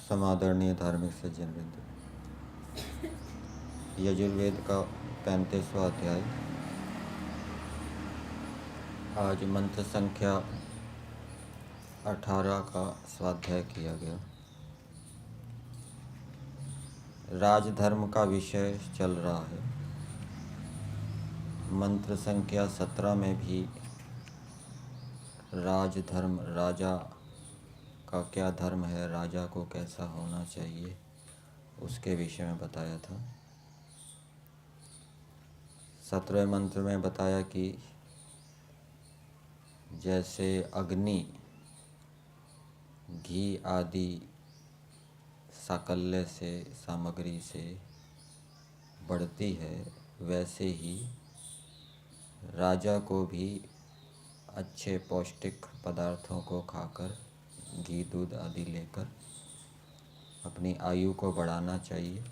समादरणीय धार्मिक सज्जनवृंद, यजुर्वेद का 35वां अध्याय। आज मंत्र संख्या 18 का स्वाध्याय किया गया। राजधर्म का विषय चल रहा है। मंत्र संख्या 17 में भी राजधर्म, राजा का क्या धर्म है, राजा को कैसा होना चाहिए, उसके विषय में बताया था। 17वें मंत्र में बताया कि जैसे अग्नि घी आदि साकल्य से, सामग्री से बढ़ती है, वैसे ही राजा को भी अच्छे पौष्टिक पदार्थों को खाकर, घी दूध आदि लेकर अपनी आयु को बढ़ाना चाहिए।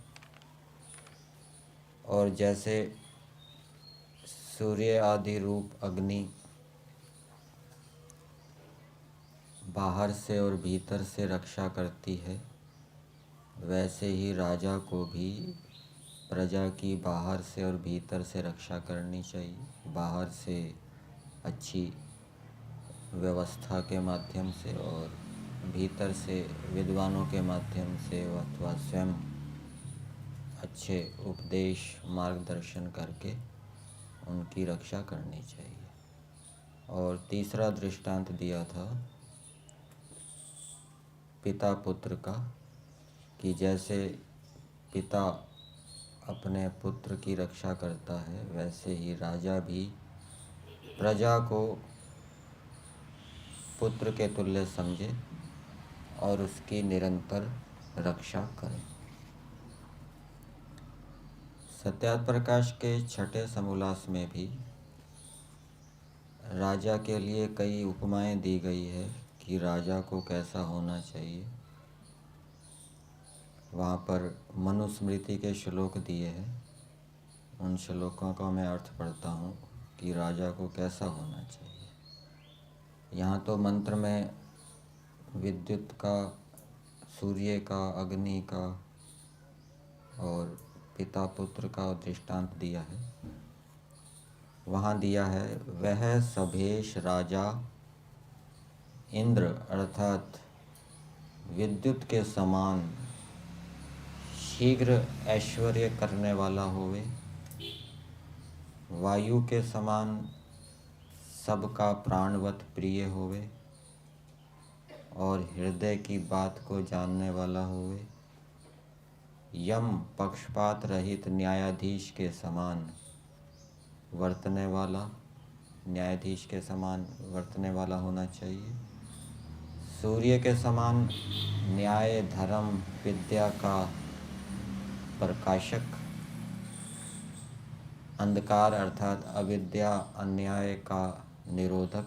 और जैसे सूर्य आदि रूप अग्नि बाहर से और भीतर से रक्षा करती है, वैसे ही राजा को भी प्रजा की बाहर से और भीतर से रक्षा करनी चाहिए। बाहर से अच्छी व्यवस्था के माध्यम से और भीतर से विद्वानों के माध्यम से अथवा स्वयं अच्छे उपदेश मार्गदर्शन करके उनकी रक्षा करनी चाहिए। और तीसरा दृष्टांत दिया था पिता पुत्र का, कि जैसे पिता अपने पुत्र की रक्षा करता है, वैसे ही राजा भी प्रजा को पुत्र के तुल्य समझे और उसकी निरंतर रक्षा करे। सत्यार्थ प्रकाश के छठे समोल्लास में भी राजा के लिए कई उपमाएं दी गई है कि राजा को कैसा होना चाहिए। वहाँ पर मनुस्मृति के श्लोक दिए हैं, उन श्लोकों का मैं अर्थ पढ़ता हूँ कि राजा को कैसा होना चाहिए। यहाँ तो मंत्र में विद्युत का, सूर्य का, अग्नि का और पिता पुत्र का दृष्टांत दिया है। वहाँ दिया है, वह सभेश राजा इंद्र अर्थात विद्युत के समान शीघ्र ऐश्वर्य करने वाला होवे, वायु के समान सबका प्राणवत प्रिय होवे और हृदय की बात को जानने वाला होवे, यम पक्षपात रहित न्यायाधीश के समान वर्तने वाला, न्यायाधीश के समान वर्तने वाला होना चाहिए, सूर्य के समान न्याय धर्म विद्या का प्रकाशक, अंधकार अर्थात अविद्या अन्याय का निरोधक,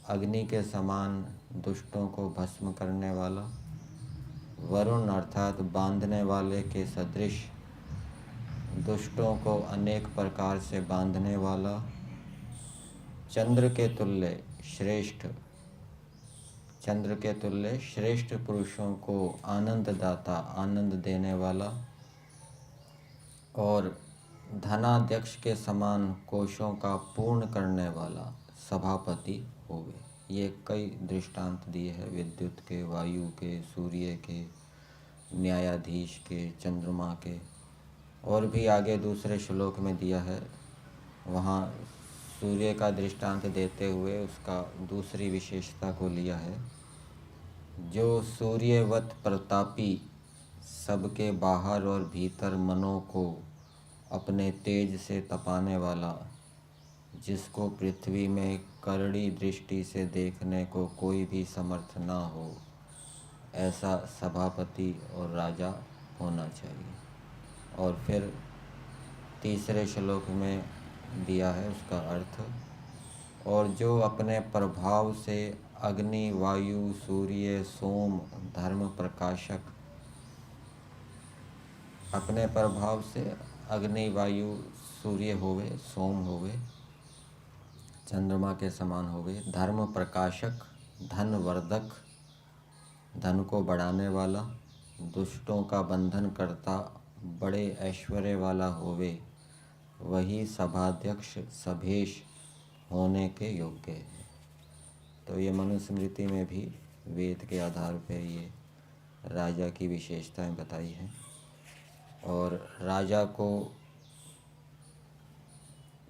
अग्नि के समान दुष्टों को भस्म करने वाला, वरुण अर्थात बांधने वाले के सदृश दुष्टों को अनेक प्रकार से बांधने वाला, चंद्र के तुल्य श्रेष्ठ पुरुषों को आनंददाता, आनंद देने वाला और धनाध्यक्ष के समान कोशों का पूर्ण करने वाला सभापति होवे। ये कई दृष्टांत दिए हैं, विद्युत के, वायु के, सूर्य के, न्यायाधीश के, चंद्रमा के, और भी आगे दूसरे श्लोक में दिया है। वहाँ सूर्य का दृष्टांत देते हुए उसका दूसरी विशेषता को लिया है, जो सूर्यवत प्रतापी, सबके बाहर और भीतर मनों को अपने तेज से तपाने वाला, जिसको पृथ्वी में करड़ी दृष्टि से देखने को कोई भी समर्थ ना हो, ऐसा सभापति और राजा होना चाहिए। और फिर तीसरे श्लोक में दिया है उसका अर्थ, और जो अपने प्रभाव से अग्नि, वायु, सूर्य, सोम, धर्म प्रकाशक, अपने प्रभाव से अग्नि, वायु, सूर्य होवे, सोम होवे, चंद्रमा के समान होवे, धर्म प्रकाशक, धन वर्धक धन को बढ़ाने वाला, दुष्टों का बंधन करता, बड़े ऐश्वर्य वाला होवे, वही सभाध्यक्ष सभेश होने के योग्य है। तो ये मनुस्मृति में भी वेद के आधार पर ये राजा की विशेषताएं बताई हैं। और राजा को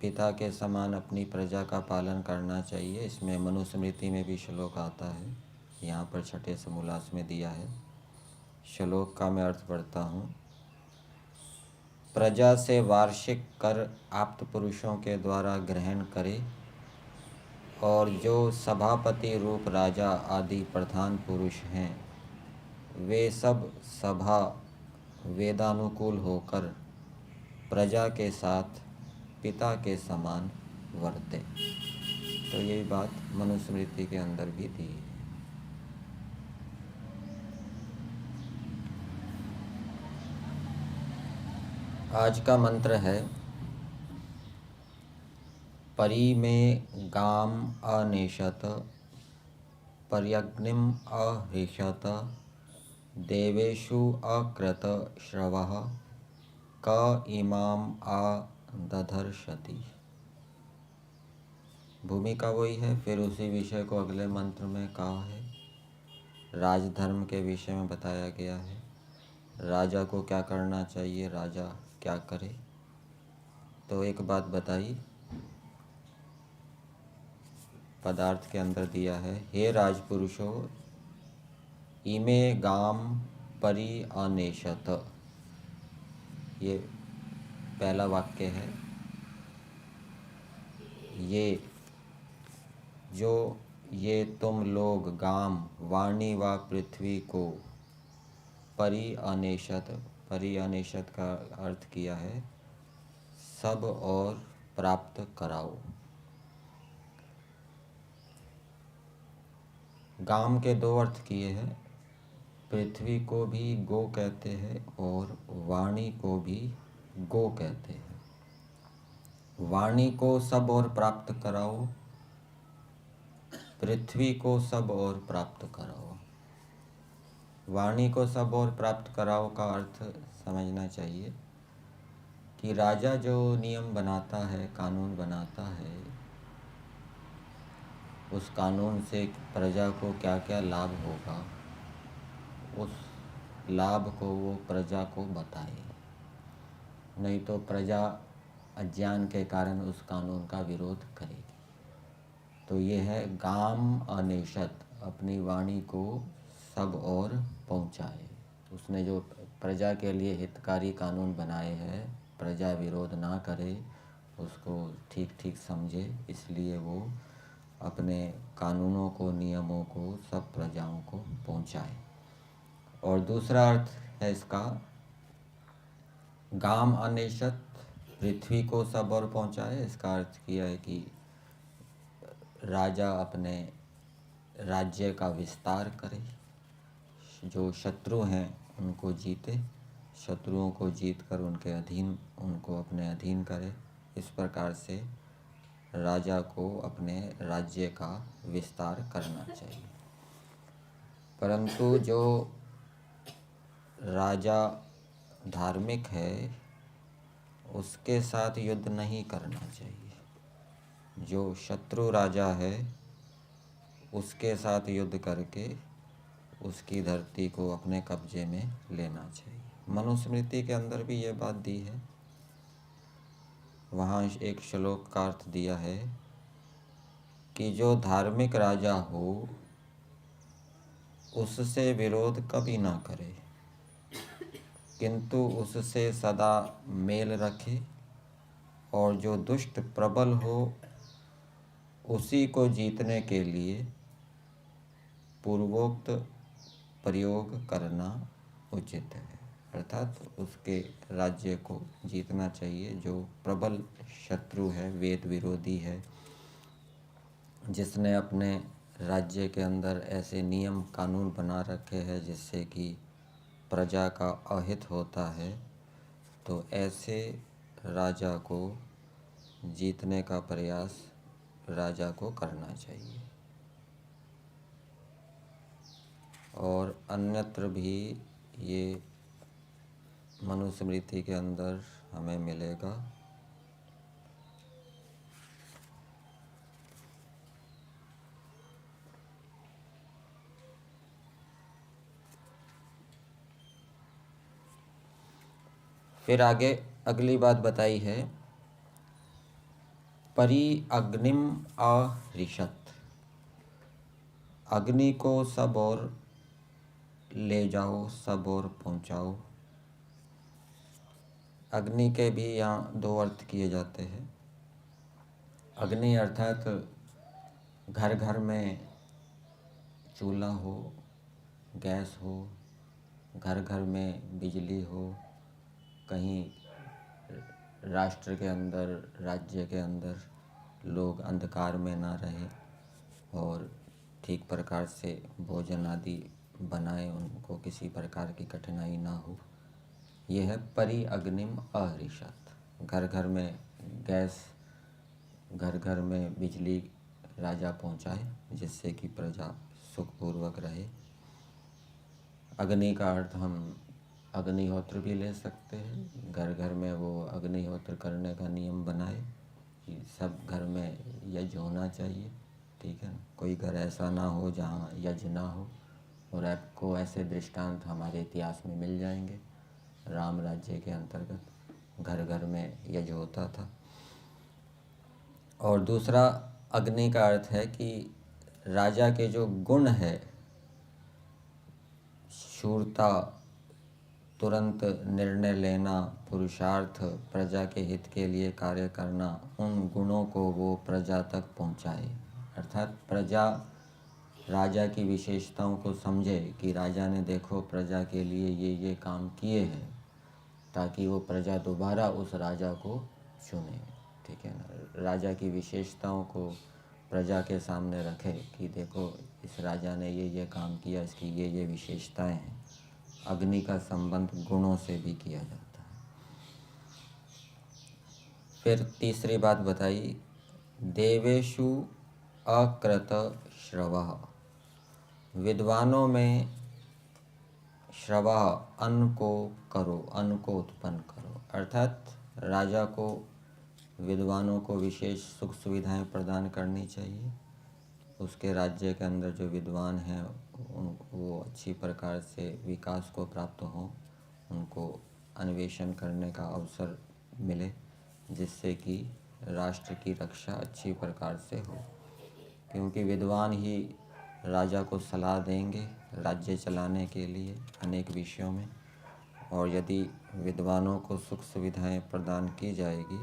पिता के समान अपनी प्रजा का पालन करना चाहिए। इसमें मनुस्मृति में भी श्लोक आता है, यहाँ पर छठे समोल्लास में दिया है। श्लोक का मैं अर्थ पढ़ता हूँ। प्रजा से वार्षिक कर आप्त पुरुषों के द्वारा ग्रहण करे, और जो सभापति रूप राजा आदि प्रधान पुरुष हैं, वे सब सभा वेदानुकूल होकर प्रजा के साथ पिता के समान वर्ते। तो यही बात मनुस्मृति के अंदर भी दी है। आज का मंत्र है, परि में गाम अनेशत, पर्यग्निम अहृषत, देवेषु अकृत श्रवः, क इमाम आ दधर्षति। भूमिका वही है, फिर उसी विषय को अगले मंत्र में कहा है। राजधर्म के विषय में बताया गया है, राजा को क्या करना चाहिए, राजा क्या करे। तो एक बात बताई, पदार्थ के अंदर दिया है, हे राजपुरुषों, इमे गाम परि अनेशत। ये पहला वाक्य है। ये तुम लोग गाम वाणी व पृथ्वी को परि अनेशत का अर्थ किया है सब और प्राप्त कराओ। गाम के दो अर्थ किए हैं, पृथ्वी को भी गो कहते हैं और वाणी को भी गो कहते हैं। वाणी को सब और प्राप्त कराओ, पृथ्वी को सब और प्राप्त कराओ। वाणी को सब और प्राप्त कराओ का अर्थ समझना चाहिए कि राजा जो नियम बनाता है, कानून बनाता है, उस कानून से प्रजा को क्या क्या लाभ होगा, उस लाभ को वो प्रजा को बताए। नहीं तो प्रजा अज्ञान के कारण उस कानून का विरोध करेगी। तो ये है गाम अनेशत, अपनी वाणी को सब और पहुँचाए। उसने जो प्रजा के लिए हितकारी कानून बनाए हैं, प्रजा विरोध ना करे, उसको ठीक ठीक समझे, इसलिए वो अपने कानूनों को, नियमों को सब प्रजाओं को पहुँचाए। और दूसरा अर्थ है इसका, गाम अनेशत, पृथ्वी को सब और पहुँचाए। इसका अर्थ किया है कि राजा अपने राज्य का विस्तार करे, जो शत्रु हैं उनको जीते, शत्रुओं को जीतकर उनको अपने अधीन करे। इस प्रकार से राजा को अपने राज्य का विस्तार करना चाहिए। परंतु जो राजा धार्मिक है, उसके साथ युद्ध नहीं करना चाहिए। जो शत्रु राजा है, उसके साथ युद्ध करके उसकी धरती को अपने कब्जे में लेना चाहिए। मनुस्मृति के अंदर भी ये बात दी है। वहाँ एक श्लोक का अर्थ दिया है कि जो धार्मिक राजा हो, उससे विरोध कभी ना करे, किंतु उससे सदा मेल रखे, और जो दुष्ट प्रबल हो, उसी को जीतने के लिए पूर्वोक्त प्रयोग करना उचित है। अर्थात उसके राज्य को जीतना चाहिए। जो प्रबल शत्रु है, वेद विरोधी है, जिसने अपने राज्य के अंदर ऐसे नियम कानून बना रखे हैं जिससे कि प्रजा का अहित होता है, तो ऐसे राजा को जीतने का प्रयास राजा को करना चाहिए। और अन्यत्र भी ये मनुस्मृति के अंदर हमें मिलेगा। फिर आगे अगली बात बताई है, परि अग्निम अरिषत, अग्नि को सब और ले जाओ, सब और पहुंचाओ। अग्नि के भी यहाँ दो अर्थ किए जाते हैं। अग्नि अर्थात घर घर में चूल्हा हो, गैस हो, घर घर में बिजली हो, कहीं राष्ट्र के अंदर, राज्य के अंदर लोग अंधकार में ना रहे और ठीक प्रकार से भोजन आदि बनाए, उनको किसी प्रकार की कठिनाई ना हो। यह है परि अग्निम अरिषत, घर घर में गैस, घर घर में बिजली राजा पहुँचाए, जिससे कि प्रजा सुखपूर्वक रहे। अग्नि का अर्थ हम अग्निहोत्र भी ले सकते हैं। घर घर में वो अग्निहोत्र करने का नियम बनाए कि सब घर में यज्ञ होना चाहिए, ठीक है ना। कोई घर ऐसा ना हो जहाँ यज्ञ ना हो, और आपको ऐसे दृष्टांत हमारे इतिहास में मिल जाएंगे। राम राज्य के अंतर्गत घर घर में यज्ञ होता था। और दूसरा अग्नि का अर्थ है कि राजा के जो गुण है, शूरता, तुरंत निर्णय लेना, पुरुषार्थ, प्रजा के हित के लिए कार्य करना, उन गुणों को वो प्रजा तक पहुंचाए। अर्थात प्रजा राजा की विशेषताओं को समझे कि राजा ने देखो प्रजा के लिए ये काम किए हैं, ताकि वो प्रजा दोबारा उस राजा को चुने, ठीक है ना। राजा की विशेषताओं को प्रजा के सामने रखे कि देखो इस राजा ने ये काम किया, इसकी ये विशेषताएं हैं। अग्नि का संबंध गुणों से भी किया जाता है। फिर तीसरी बात बताई, देवेषु अकृत श्रवः, विद्वानों में श्रवः, अन्न को करो, अन्न को उत्पन्न करो। अर्थात राजा को, विद्वानों को विशेष सुख सुविधाएं प्रदान करनी चाहिए। उसके राज्य के अंदर जो विद्वान हैं वो अच्छी प्रकार से विकास को प्राप्त हों, उनको अन्वेषण करने का अवसर मिले, जिससे कि राष्ट्र की रक्षा अच्छी प्रकार से हो। क्योंकि विद्वान ही राजा को सलाह देंगे राज्य चलाने के लिए अनेक विषयों में, और यदि विद्वानों को सुख सुविधाएं प्रदान की जाएगी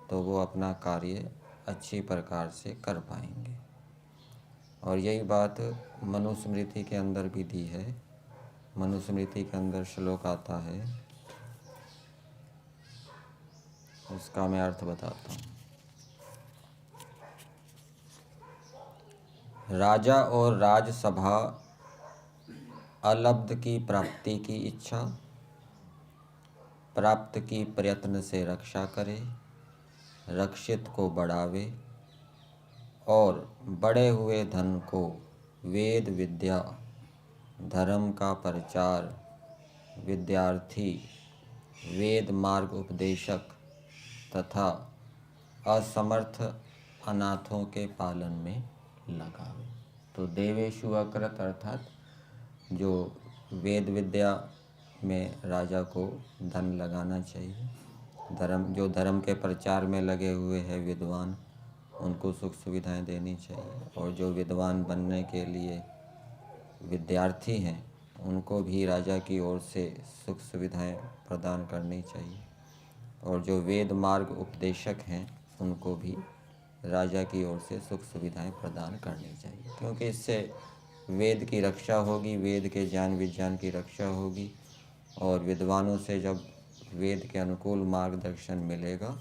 तो वो अपना कार्य अच्छी प्रकार से कर पाएंगे। और यही बात मनुस्मृति के अंदर भी दी है। मनुस्मृति के अंदर श्लोक आता है, उसका मैं अर्थ बताता हूँ। राजा और राजसभा अलब्ध की प्राप्ति की इच्छा, प्राप्त की प्रयत्न से रक्षा करे, रक्षित को बढ़ावे, और बढ़े हुए धन को वेद विद्या, धर्म का प्रचार, विद्यार्थी, वेद मार्ग उपदेशक तथा असमर्थ अनाथों के पालन में लगावे। तो देवेषु अकृत अर्थात जो वेद विद्या में राजा को धन लगाना चाहिए, जो धर्म के प्रचार में लगे हुए हैं विद्वान, उनको सुख सुविधाएं देनी चाहिए। और जो विद्वान बनने के लिए विद्यार्थी हैं, उनको भी राजा की ओर से सुख सुविधाएं प्रदान करनी चाहिए। और जो वेद मार्ग उपदेशक हैं, उनको भी राजा की ओर से सुख सुविधाएं प्रदान करनी चाहिए, क्योंकि इससे वेद की रक्षा होगी, वेद के ज्ञान विज्ञान की रक्षा होगी। और विद्वानों से जब वेद के अनुकूल मार्गदर्शन मिलेगा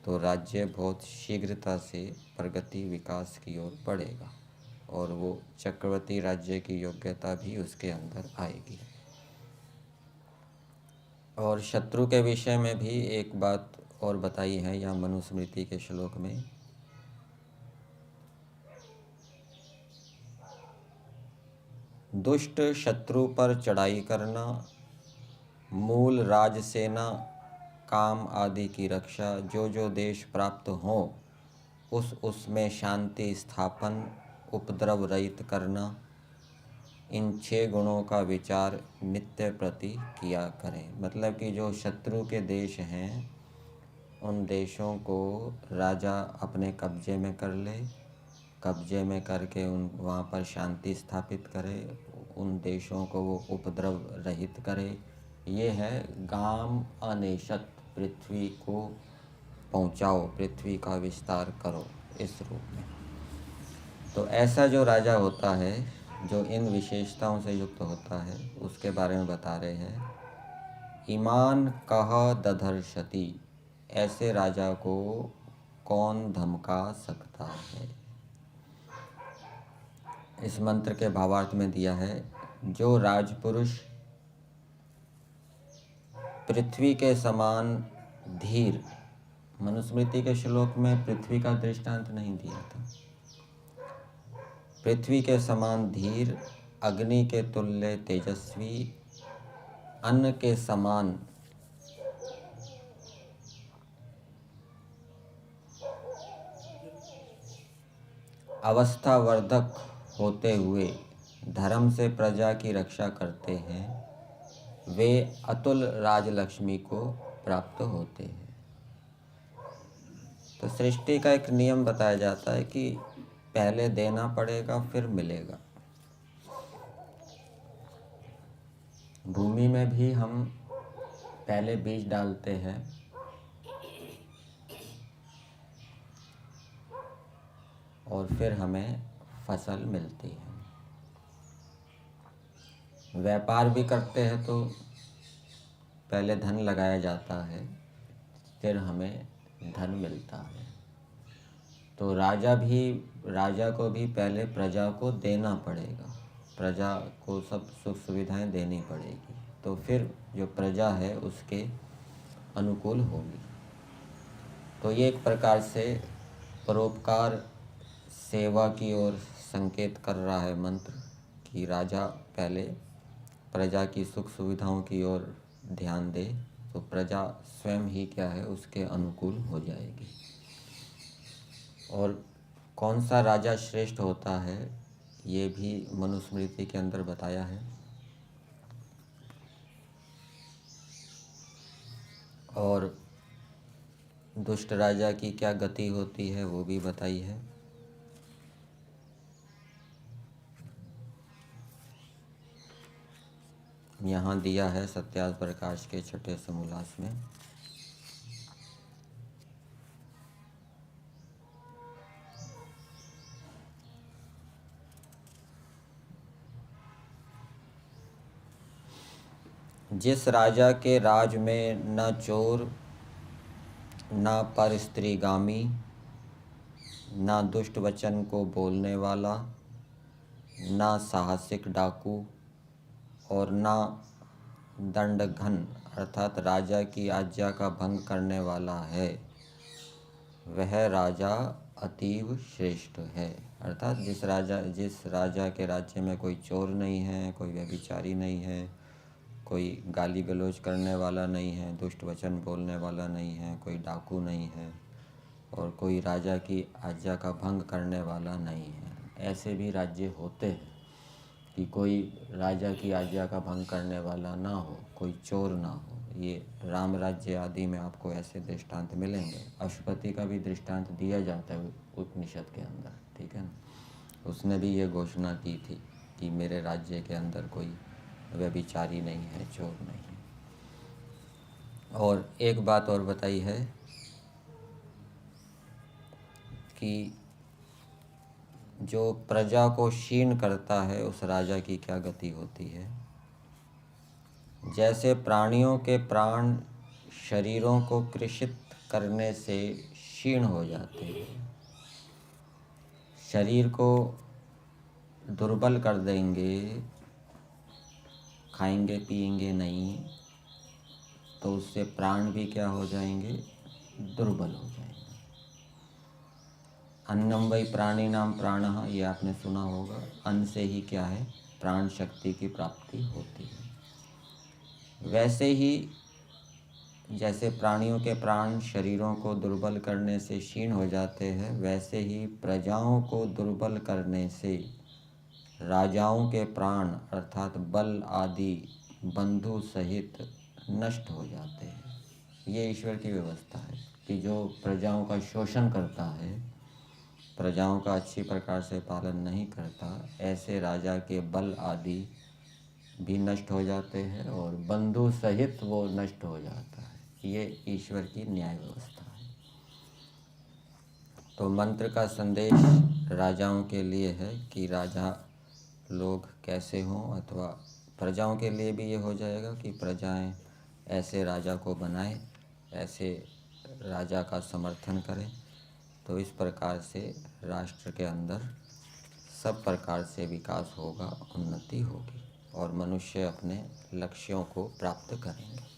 तो राज्य बहुत शीघ्रता से प्रगति विकास की ओर बढ़ेगा, और वो चक्रवर्ती राज्य की योग्यता भी उसके अंदर आएगी। और शत्रु के विषय में भी एक बात और बताई है यहाँ मनुस्मृति के श्लोक में, दुष्ट शत्रु पर चढ़ाई करना, मूल राजसेना, काम आदि की रक्षा, जो जो देश प्राप्त हो उसमें शांति स्थापन, उपद्रव रहित करना, इन 6 गुणों का विचार नित्य प्रति किया करें। मतलब कि जो शत्रु के देश हैं उन देशों को राजा अपने कब्जे में कर ले, कब्जे में करके वहाँ पर शांति स्थापित करे, उन देशों को वो उपद्रव रहित करे। ये है गाम अनेशत, पृथ्वी को पहुँचाओ, पृथ्वी का विस्तार करो, इस रूप में। तो ऐसा जो राजा होता है जो इन विशेषताओं से युक्त होता है उसके बारे में बता रहे हैं। ईमान कह दधर्षति, ऐसे राजा को कौन धमका सकता है। इस मंत्र के भावार्थ में दिया है, जो राजपुरुष पृथ्वी के समान धीर, मनुस्मृति के श्लोक में पृथ्वी का दृष्टांत नहीं दिया था। पृथ्वी के समान धीर, अग्नि के तुल्य तेजस्वी, अन्न के समान अवस्थावर्धक होते हुए धर्म से प्रजा की रक्षा करते हैं, वे अतुल राजलक्ष्मी को प्राप्त होते हैं। तो सृष्टि का एक नियम बताया जाता है कि पहले देना पड़ेगा फिर मिलेगा। भूमि में भी हम पहले बीज डालते हैं, और फिर हमें फसल मिलती है। व्यापार भी करते हैं तो पहले धन लगाया जाता है, फिर हमें धन मिलता है। तो राजा को भी पहले प्रजा को देना पड़ेगा, प्रजा को सब सुख सुविधाएं देनी पड़ेगी, तो फिर जो प्रजा है उसके अनुकूल होगी। तो ये एक प्रकार से परोपकार सेवा की ओर संकेत कर रहा है मंत्र, कि राजा पहले प्रजा की सुख सुविधाओं की ओर ध्यान दे तो प्रजा स्वयं ही क्या है उसके अनुकूल हो जाएगी। और कौन सा राजा श्रेष्ठ होता है ये भी मनुस्मृति के अंदर बताया है। और दुष्ट राजा की क्या गति होती है वो भी बताई है। यहाँ दिया है सत्यार्थ प्रकाश के 6ठे समोल्लास में। जिस राजा के राज में न चोर, न पर स्त्रीगामी, न दुष्ट वचन को बोलने वाला, न साहसिक डाकू, और न दंडघन अर्थात राजा की आज्ञा का भंग करने वाला है, वह राजा अतीव श्रेष्ठ है। अर्थात जिस राजा के राज्य में कोई चोर नहीं है, कोई व्यभिचारी नहीं है, कोई गाली गलौज करने वाला नहीं है, दुष्ट वचन बोलने वाला नहीं है, कोई डाकू नहीं है, और कोई राजा की आज्ञा का भंग करने वाला नहीं है। ऐसे भी राज्य होते हैं कि कोई राजा की आज्ञा का भंग करने वाला ना हो, कोई चोर ना हो। ये राम राज्य आदि में आपको ऐसे दृष्टांत मिलेंगे। अशुपति का भी दृष्टांत दिया जाता है उपनिषद के अंदर, ठीक है ना। उसने भी ये घोषणा की थी कि मेरे राज्य के अंदर कोई व्यभिचारी नहीं है, चोर नहीं है। और एक बात और बताई है कि जो प्रजा को क्षीण करता है उस राजा की क्या गति होती है। जैसे प्राणियों के प्राण शरीरों को कृषित करने से क्षीण हो जाते हैं, शरीर को दुर्बल कर देंगे, खाएंगे पिएंगे नहीं तो उससे प्राण भी क्या हो जाएंगे, दुर्बल हो जाएंगे। अन्नम वै प्राणिनाम प्राणः, ये आपने सुना होगा। अन्न से ही क्या है, प्राण शक्ति की प्राप्ति होती है। वैसे ही जैसे प्राणियों के प्राण शरीरों को दुर्बल करने से क्षीण हो जाते हैं, वैसे ही प्रजाओं को दुर्बल करने से राजाओं के प्राण अर्थात बल आदि बंधु सहित नष्ट हो जाते हैं। ये ईश्वर की व्यवस्था है कि जो प्रजाओं का शोषण करता है, प्रजाओं का अच्छी प्रकार से पालन नहीं करता, ऐसे राजा के बल आदि भी नष्ट हो जाते हैं और बंधु सहित वो नष्ट हो जाता है। ये ईश्वर की न्याय व्यवस्था है। तो मंत्र का संदेश राजाओं के लिए है कि राजा लोग कैसे हों, अथवा प्रजाओं के लिए भी ये हो जाएगा कि प्रजाएं ऐसे राजा को बनाएं, ऐसे राजा का समर्थन करें। तो इस प्रकार से राष्ट्र के अंदर सब प्रकार से विकास होगा, उन्नति होगी और मनुष्य अपने लक्ष्यों को प्राप्त करेंगे।